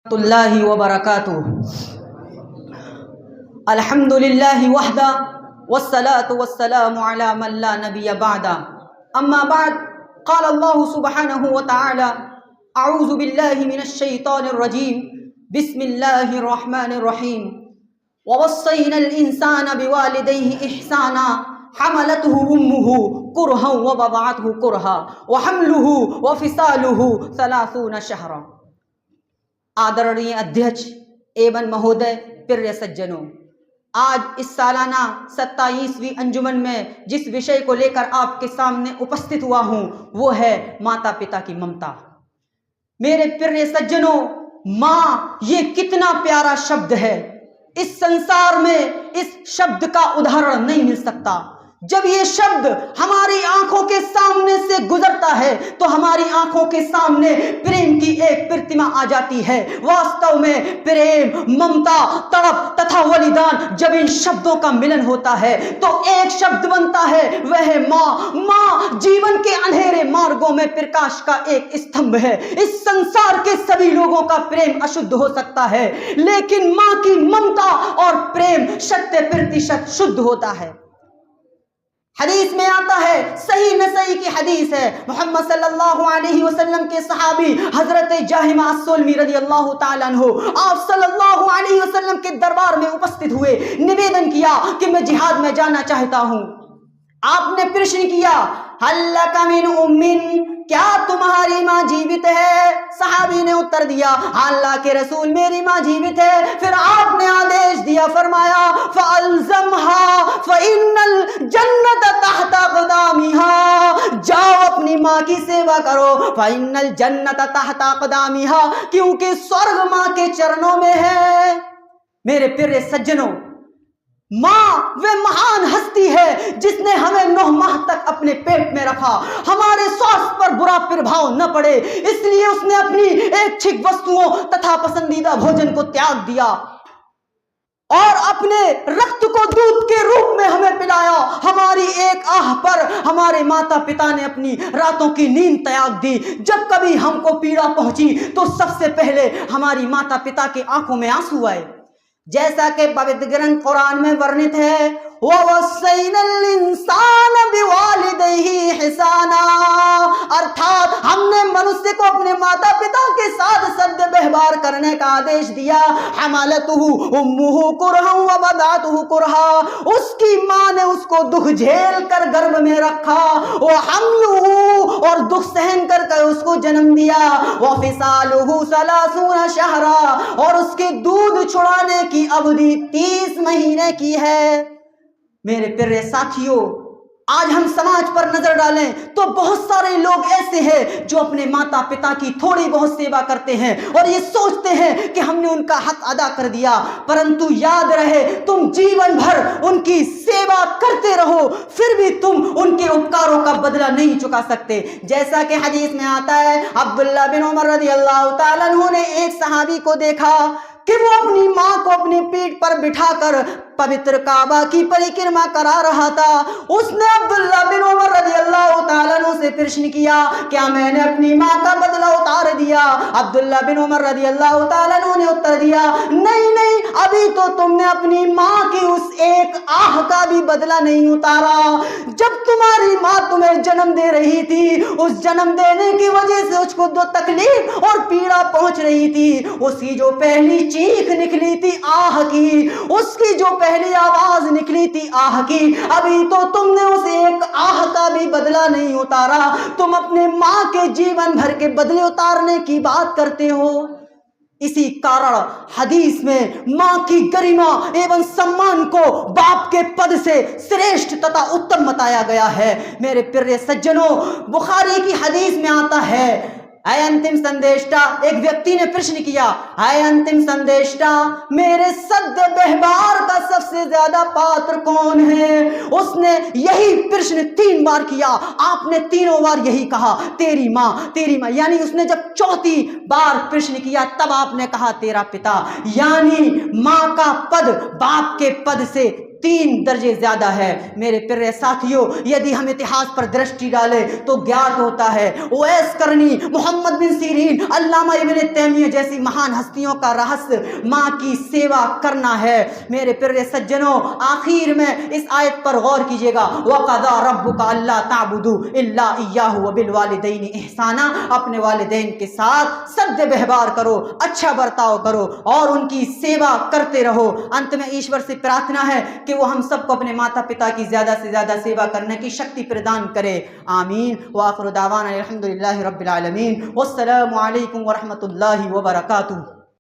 तुल्लाहि व बरकातुहू। अल्हम्दुलिल्लाहि वहदा वस्सलातु वस्सलामु अला मन ला नबिय्य बअदा। अम्मा बाद क़ाल अल्लाहु सुब्हानहु व तआला अऊज़ु बिल्लाहि मिनश शैतानिर रजीम बिस्मिल्लाहिर रहमानिर रहीम व वस्सैनल इंसाना बिवालिदैहि इहसाना हमलतहु उम्मुहु कुरहा व वदअतहु कुरहा व हम्लुहु व फिसालुहु सलासूना शहरा। आदरणीय अध्यक्ष एवं महोदय, प्रिय सज्जनों, आज इस सालाना 27वीं अंजुमन में जिस विषय को लेकर आपके सामने उपस्थित हुआ हूँ वो है माता पिता की ममता। मेरे प्रिय सज्जनों, माँ ये कितना प्यारा शब्द है। इस संसार में इस शब्द का उदाहरण नहीं मिल सकता। जब ये शब्द हमारी आंखों के सामने से गुजरता है तो हमारी आंखों के सामने प्रेम की एक प्रतिमा आ जाती है। वास्तव में प्रेम, ममता, तड़प तथा बलिदान जब इन शब्दों का मिलन होता है तो एक शब्द बनता है, वह है माँ। माँ जीवन के अंधेरे मार्गों में प्रकाश का एक स्तंभ है। इस संसार के सभी लोगों का प्रेम अशुद्ध हो सकता है, लेकिन माँ की ममता और प्रेम 100% शुद्ध होता है। हदीस में आता है, सही नसई की हदीस है, मोहम्मद सल्लल्लाहु अलैहि वसल्लम के सहाबी हजरत जाहिमा अस्सुलमी रज़ियल्लाहु ताला अन्हु आप सल्लल्लाहु अलैहि वसल्लम के दरबार में उपस्थित हुए। निवेदन किया कि मैं जिहाद में जाना चाहता हूँ। आपने प्रश्न किया, हल्लका मिन उम्मिन, क्या तुम्हारी माँ जीवित है? सहाबी ने उत्तर दिया, अल्लाह के रसूल मेरी माँ जीवित है। फिर आपने आदेश दिया, फरमाया फअल्ज़महा फइन्नल जन्नत तहता क़दामिहा, जाओ अपनी माँ की सेवा करो। फइन्नल जन्नत तहता क़दामिहा, क्योंकि स्वर्ग माँ के चरणों में है। मेरे प्रिय सज्जनों, माँ वे महान हस्ती है जिसने हमें 9 माह तक अपने पेट में रखा। हमारे स्वास्थ्य पर बुरा प्रभाव न पड़े इसलिए उसने अपनी इच्छित वस्तुओं तथा पसंदीदा भोजन को त्याग दिया और अपने रक्त को दूध के रूप में हमें पिलाया। हमारी एक आह पर हमारे माता पिता ने अपनी रातों की नींद त्याग दी। जब कभी हमको पीड़ा पहुंची तो सबसे पहले हमारी माता पिता की आंखों में आंसू आए। जैसा कि पवित्र ग्रंथ कुरान में वर्णित है, ववस्सैनल इंसान बिवालिदैहि इहसाना, अर्थात हमने मनुष्य को अपने माता पिता के साथ सद्य व्यवहार करने का आदेश दिया। हमालतहु उम्मुहु कुरहा व वदअतहु कुरहा, उसकी माँ ने उसको दुख झेल कर गर्भ में रखा। वो हमलुहु, और दुख सहन कर उसको जन्म दिया। व फिसालुहु सलासूना शहरा, और उसके दूध छुड़ाने की अवधि 30 महीने की है। मेरे प्रिय साथियों, आज हम समाज पर नजर डालें तो बहुत सारे लोग ऐसे हैं जो अपने माता पिता की थोड़ी बहुत सेवा करते हैं और ये सोचते हैं कि हमने उनका हक अदा कर दिया। परंतु याद रहे, तुम जीवन भर उनकी सेवा करते रहो फिर भी तुम उनके उपकारों का बदला नहीं चुका सकते। जैसा कि हदीस में आता है, अब्दुल्लाह बिन उमर रज़ियल्लाहु ताला अन्हु ने एक सहाबी को देखा कि वो अपनी माँ को अपनी पीठ पर बिठाकर पवित्र काबा की परिक्रमा करा रहा था। उसने अब्दुल्लाह बिन उमर रज़ियल्लाहु ताला अन्हु से प्रश्न किया, क्या मैंने अपनी माँ का बदला उतार दिया? अब्दुल्लाह बिन उमर रज़ियल्लाहु ताला अन्हु ने उत्तर दिया, नहीं नहीं, अभी तो तुमने अपनी माँ की उस एक आह का भी बदला नहीं उतारा। जब तुम्हारी माँ तुम्हें जन्म दे रही थी, उस जन्म देने की वजह से उसको जो तकलीफ और पीड़ा पहुंच रही थी, उसकी जो पहली चीख निकली थी आह की, उसकी जो पहली आवाज निकली थी आह की, अभी तो तुमने उस एक आह का भी बदला नहीं उतारा। तुम अपने माँ के जीवन भर के बदले उतारने की बात करते हो। इसी कारण हदीस में माँ की गरिमा एवं सम्मान को बाप के पद से श्रेष्ठ तथा उत्तम बताया गया है। मेरे प्रिय सज्जनों, बुखारी की हदीस में आता है, आय अंतिम संदेष्टा, एक व्यक्ति ने प्रश्न किया, आय अंतिम संदेष्टा, मेरे सद्य व्यवहार का सबसे ज्यादा पात्र कौन है? उसने यही प्रश्न 3 बार किया। आपने तीनों बार यही कहा, तेरी माँ, तेरी माँ। यानी उसने जब चौथी बार प्रश्न किया तब आपने कहा तेरा पिता। यानी माँ का पद बाप के पद से 3 दर्जे ज़्यादा है। मेरे प्यारे साथियों, यदि हम इतिहास पर दृष्टि डालें तो ज्ञात होता है उवैस करनी, मोहम्मद बिन सीरीन, अल्लामा इब्न तैमिया जैसी महान हस्तियों का रहस्य माँ की सेवा करना है। मेरे प्यारे सज्जनों, आखिर में इस आयत पर गौर कीजिएगा, वक़ज़ा रब्बुका अल्ला ताबुदू इल्ला इय्याहु व बिल वालिदैनि इहसाना, अपने वालिदैन के साथ सद्य व्यवहार करो, अच्छा बर्ताव करो और उनकी सेवा करते रहो। अंत में ईश्वर से प्रार्थना है कि वो हम सबको अपने माता पिता की ज़्यादा से ज़्यादा सेवा करने की शक्ति प्रदान करे। आमीन। व आखिरु दावाना अल्हम्दुलिल्लाहि रब्बिल आलमीन। वस्सलामु अलैकुम व रहमतुल्लाहि व बरकातुहू।